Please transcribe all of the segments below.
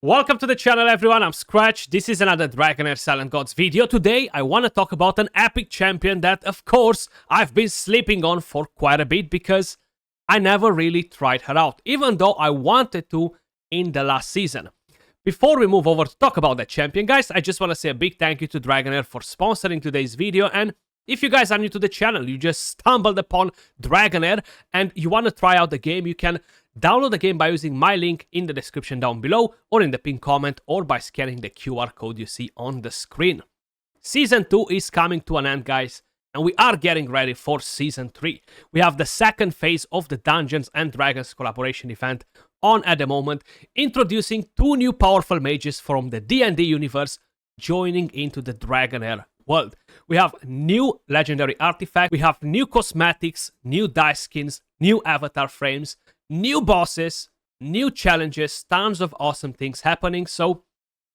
Welcome to the channel, everyone. I'm Skratch. This is another Dragonair Silent Gods video. Today, I want to talk about an epic champion that, of course, I've been sleeping on for quite a bit because I never really tried her out, even though I wanted to in the last season. Before we move over to talk about that champion, guys, I just want to say a big thank you to Dragonair for sponsoring today's video. And if you guys are new to the channel, you just stumbled upon Dragonair and you want to try out the game, you can download the game by using my link in the description down below or in the pinned comment or by scanning the QR code you see on the screen. Season 2 is coming to an end, guys, and we are getting ready for Season 3. We have the second phase of the Dungeons and Dragons collaboration event on at the moment, introducing two new powerful mages from the D&D universe joining into the Dragonair world. We have new legendary artifacts, we have new cosmetics, new dice skins, new avatar frames, new bosses, new challenges, tons of awesome things happening, so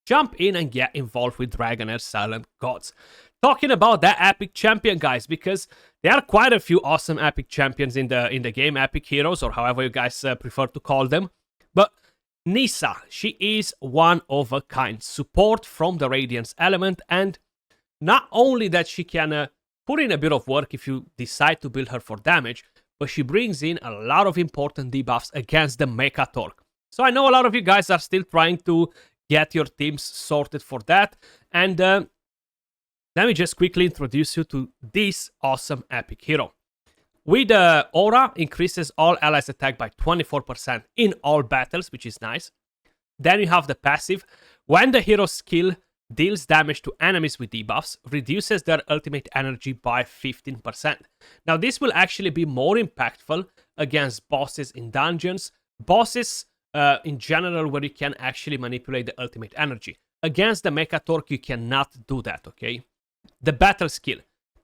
jump in and get involved with Dragonair Silent Gods. Talking about that epic champion, guys, because there are quite a few awesome epic champions in the game, epic heroes, or however you guys prefer to call them. But Nissa, she is one of a kind, support from the Radiance element, and not only that she can put in a bit of work if you decide to build her for damage, but she brings in a lot of important debuffs against the Mekkatorque. So I know a lot of you guys are still trying to get your teams sorted for that, and let me just quickly introduce you to this awesome epic hero. With Aura, increases all allies attack by 24% in all battles, which is nice. Then you have the passive. When the hero's skill deals damage to enemies with debuffs, reduces their ultimate energy by 15%. Now, this will actually be more impactful against bosses in dungeons, bosses in general where you can actually manipulate the ultimate energy. Against the Mekkatorque, you cannot do that, okay? The battle skill.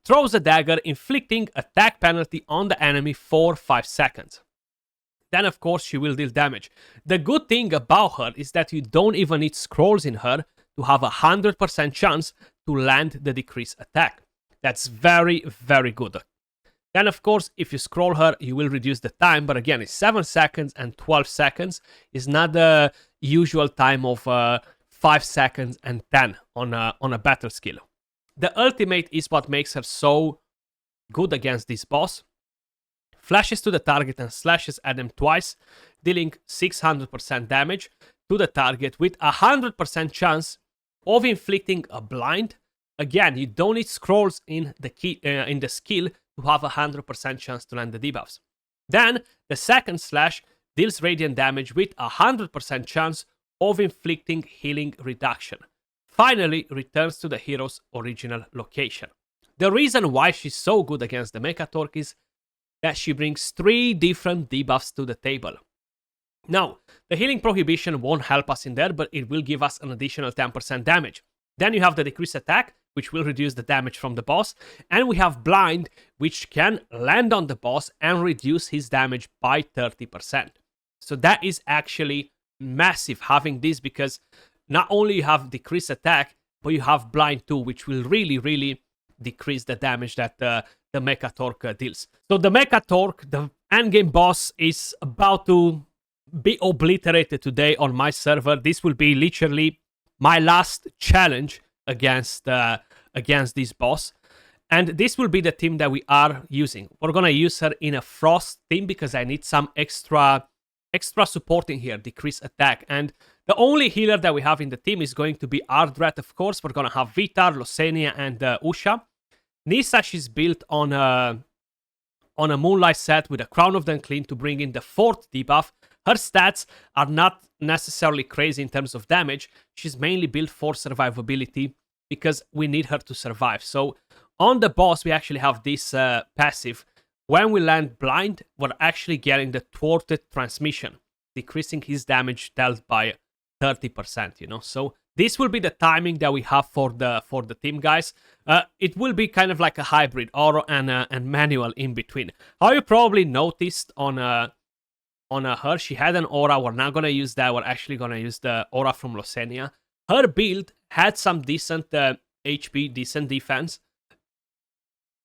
Throws a dagger, inflicting attack penalty on the enemy for 5 seconds. Then, of course, she will deal damage. The good thing about her is that you don't even need scrolls in her to have a 100% chance to land the decreased attack. That's very, very good. Then, of course, if you scroll her, you will reduce the time, but again, it's 7 seconds and 12 seconds. It's not the usual time of 5 seconds and 10 on a battle skill. The ultimate is what makes her so good against this boss. Flashes to the target and slashes at them twice, dealing 600% damage to the target with a 100% chance of inflicting a blind. Again, you don't need scrolls in the skill to have a 100% chance to land the debuffs. Then, the second slash deals radiant damage with a 100% chance of inflicting healing reduction. Finally, returns to the hero's original location. The reason why she's so good against the Mekkatorque is that she brings 3 different debuffs to the table. Now, the healing prohibition won't help us in there, but it will give us an additional 10% damage. Then you have the decreased attack, which will reduce the damage from the boss, and we have blind, which can land on the boss and reduce his damage by 30%. So that is actually massive having this, because not only you have decreased attack, but you have blind too, which will really, really decrease the damage that the Mekkatorque deals. So the Mekkatorque, the endgame boss, is about to be obliterated today on my server. This will be literally my last challenge against this boss. And this will be the team that we are using. We're gonna use her in a Frost team because I need some extra support in here, decrease attack. And the only healer that we have in the team is going to be Ardrat, of course. We're gonna have Vitar, Losenia, and Usha. Nissa, she's built on a Moonlight set with a Crown of the Unclean to bring in the 4th debuff. Her stats are not necessarily crazy in terms of damage. She's mainly built for survivability because we need her to survive. So on the boss, we actually have this passive. When we land blind, we're actually getting the thwarted transmission, decreasing his damage dealt by 30%, you know. So this will be the timing that we have for the team, guys. It will be kind of like a hybrid, aura and manual in between. How you probably noticed on her, she had an aura. We're not gonna use that. We're actually gonna use the aura from Losenia. Her build had some decent HP, decent defense.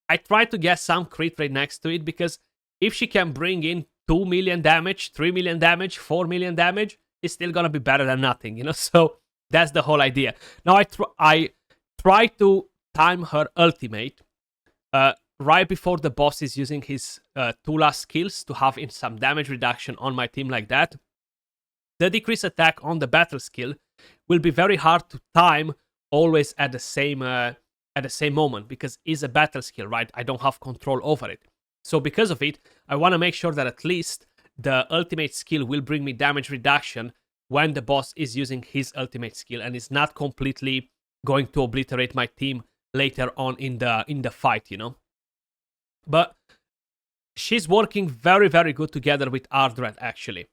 I tried to get some crit rate next to it because if she can bring in 2 million damage, 3 million damage, 4 million damage, is still gonna be better than nothing, you know? So that's the whole idea. Now I try to time her ultimate right before the boss is using his two last skills to have some damage reduction on my team like that. The decrease attack on the battle skill will be very hard to time always at the same moment, because it's a battle skill, right? I don't have control over it. So because of it, I want to make sure that at least the ultimate skill will bring me damage reduction when the boss is using his ultimate skill, and it's not completely going to obliterate my team later on in the fight, you know? But she's working very, very good together with Ardred, actually.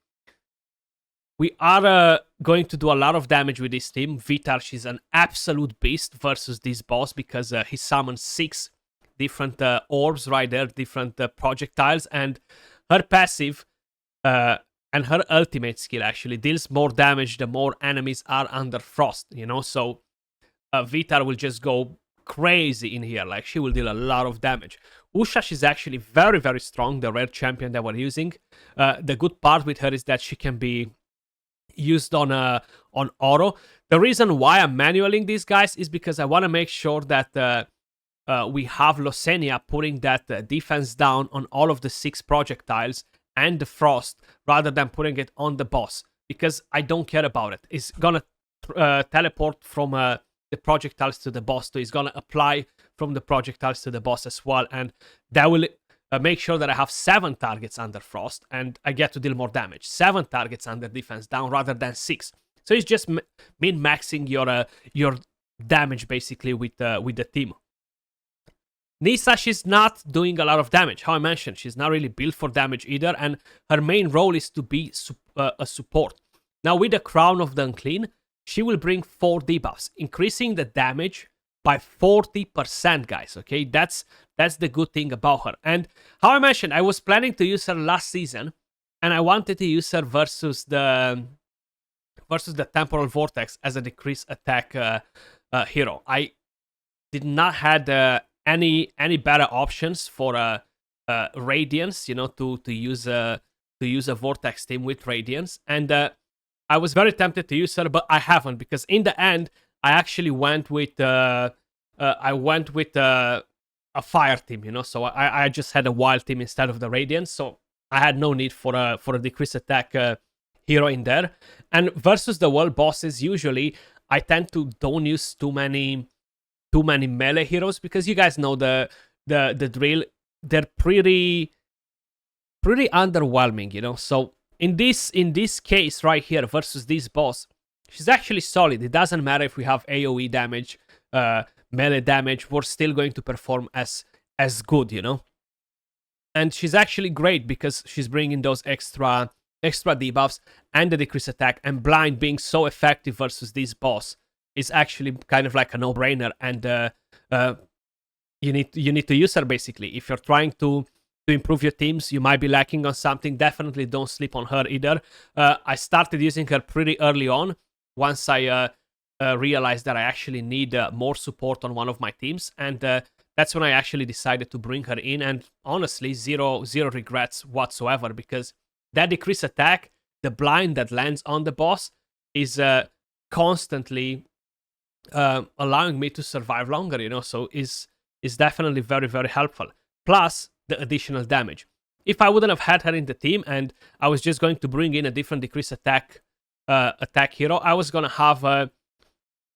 We are going to do a lot of damage with this team. Vitar, she's an absolute beast versus this boss, because he summons 6 different orbs right there, different projectiles, and her passive and her ultimate skill actually deals more damage the more enemies are under frost, you know? So Vitar will just go crazy in here, like she will deal a lot of damage. Usha, she's actually very, very strong, the rare champion that we're using. The good part with her is that she can be used on auto. The reason why I'm manualing these guys is because I want to make sure that we have Losenia putting that defense down on all of the 6 projectiles and the frost, rather than putting it on the boss, because I don't care about it. It's gonna teleport from the projectiles to the boss, so it's gonna apply from the projectiles to the boss as well, and that will make sure that I have 7 targets under frost and I get to deal more damage. 7 targets under defense down rather than 6. So it's just min-maxing your damage basically with the team. Nissa, she's not doing a lot of damage. How I mentioned, she's not really built for damage either, and her main role is to be a support. Now with the Crown of the Unclean, she will bring 4 debuffs, increasing the damage by 40%, guys, okay? That's the good thing about her. And how I mentioned, I was planning to use her last season, and I wanted to use her versus the Temporal Vortex as a decrease attack hero. I did not have any better options for Radiance, you know, to use a Vortex team with Radiance, and I was very tempted to use her, but I haven't, because in the end I actually went with a fire team, you know, so I just had a wild team instead of the Radiance, so I had no need for a decrease attack hero in there. And versus the world bosses, usually I tend to don't use too many melee heroes, because you guys know the drill. They're pretty underwhelming, you know. So in this case right here versus this boss, she's actually solid. It doesn't matter if we have AoE damage, melee damage, we're still going to perform as good, you know. And she's actually great because she's bringing those extra debuffs and the decrease attack, and blind being so effective versus this boss is actually kind of like a no-brainer, and you need to use her basically. If you're trying to improve your teams, you might be lacking on something, definitely don't sleep on her either. I started using her pretty early on, once I realized that I actually need more support on one of my teams, and that's when I actually decided to bring her in, and honestly, zero regrets whatsoever, because that decrease attack, the blind that lands on the boss, is constantly allowing me to survive longer, you know, so is definitely very, very helpful. Plus the additional damage. If I wouldn't have had her in the team and I was just going to bring in a different decrease attack hero, I was gonna have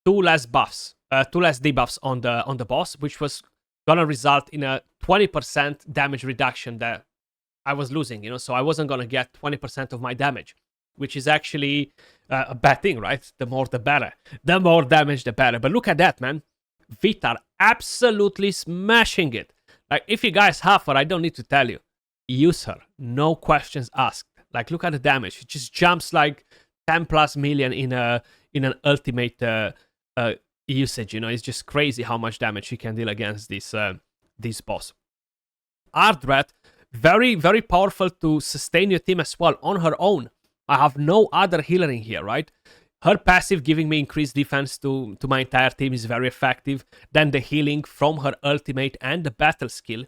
2 less debuffs on the boss, which was gonna result in a 20% damage reduction that I was losing, you know, so I wasn't gonna get 20% of my damage, which is actually a bad thing, right? The more the better. The more damage, the better. But look at that, man. Vitar absolutely smashing it. Like, if you guys have her, I don't need to tell you. Use her. No questions asked. Like, look at the damage. It just jumps like 10 plus million in an ultimate usage, you know. It's just crazy how much damage she can deal against this boss. Ardred, very, very powerful to sustain your team as well on her own. I have no other healer in here, right? Her passive giving me increased defense to my entire team is very effective. Then the healing from her ultimate and the battle skill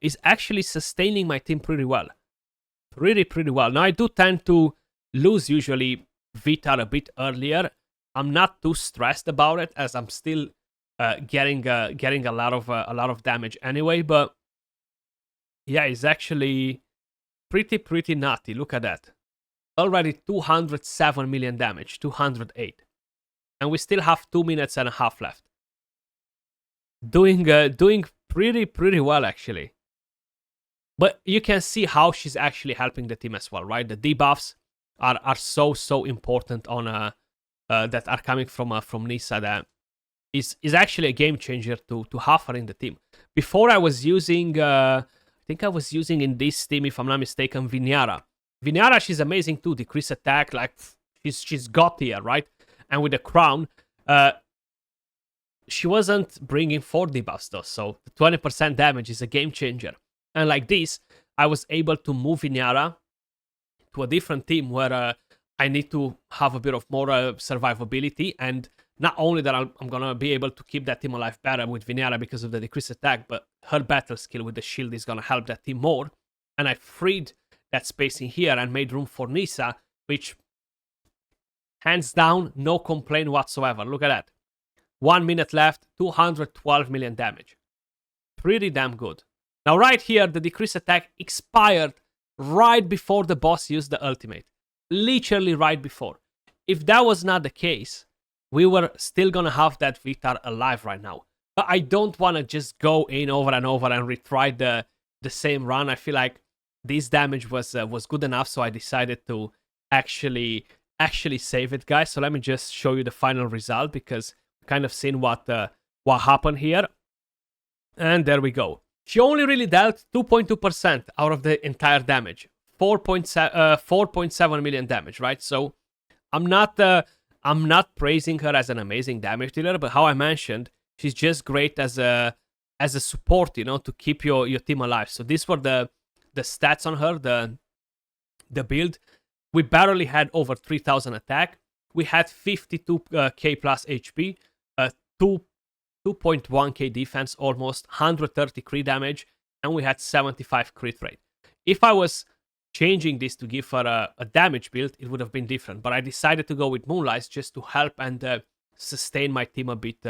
is actually sustaining my team pretty well. Pretty well. Now, I do tend to lose usually Vitar a bit earlier. I'm not too stressed about it as I'm still getting a lot of damage anyway. But yeah, it's actually pretty nutty. Look at that. Already 207 million damage, 208. And we still have 2 minutes and a half left. Doing pretty well, actually. But you can see how she's actually helping the team as well, right? The debuffs are so important on that are coming from Nissa, that is actually a game changer to have her in the team. Before I was using I think I was using in this team, if I'm not mistaken, Vinyara. Vinyara, she's amazing too. Decrease attack, like she's got here, right? And with the crown, she wasn't bringing 4 debuffs though, so the 20% damage is a game changer. And like this, I was able to move Vinyara to a different team where I need to have a bit of more survivability. And not only that, I'm gonna be able to keep that team alive better with Vinyara because of the decreased attack, but her battle skill with the shield is gonna help that team more. And I freed that space in here and made room for Nissa, which, hands down, no complaint whatsoever. Look at that. 1 minute left, 212 million damage. Pretty damn good. Now right here, the decreased attack expired right before the boss used the ultimate. Literally right before. If that was not the case, we were still gonna have that Vitar alive right now. But I don't want to just go in over and over and retry the same run. I feel like this damage was good enough, so I decided to actually save it, guys. So let me just show you the final result, because kind of seen what happened here. And there we go. She only really dealt 2.2% out of the entire damage. 4.7 million damage, right? So I'm not praising her as an amazing damage dealer, but how I mentioned, she's just great as a support, you know, to keep your team alive. So these were the stats on her, the build. We barely had over 3,000 attack. We had 52k plus HP, 2.1k defense almost, 130 crit damage, and we had 75 crit rate. If I was changing this to give her a damage build, it would have been different. But I decided to go with Moonlight just to help and sustain my team a bit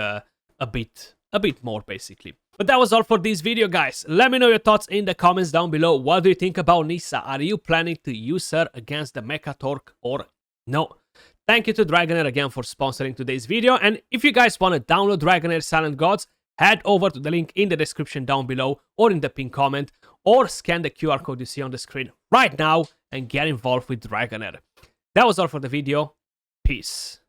more, basically. But that was all for this video, guys. Let me know your thoughts in the comments down below. What do you think about Nissa? Are you planning to use her against the Mekkatorque or no? Thank you to Dragonair again for sponsoring today's video. And if you guys want to download Dragonair Silent Gods, head over to the link in the description down below or in the pinned comment, or scan the QR code you see on the screen right now and get involved with Dragonair. That was all for the video. Peace.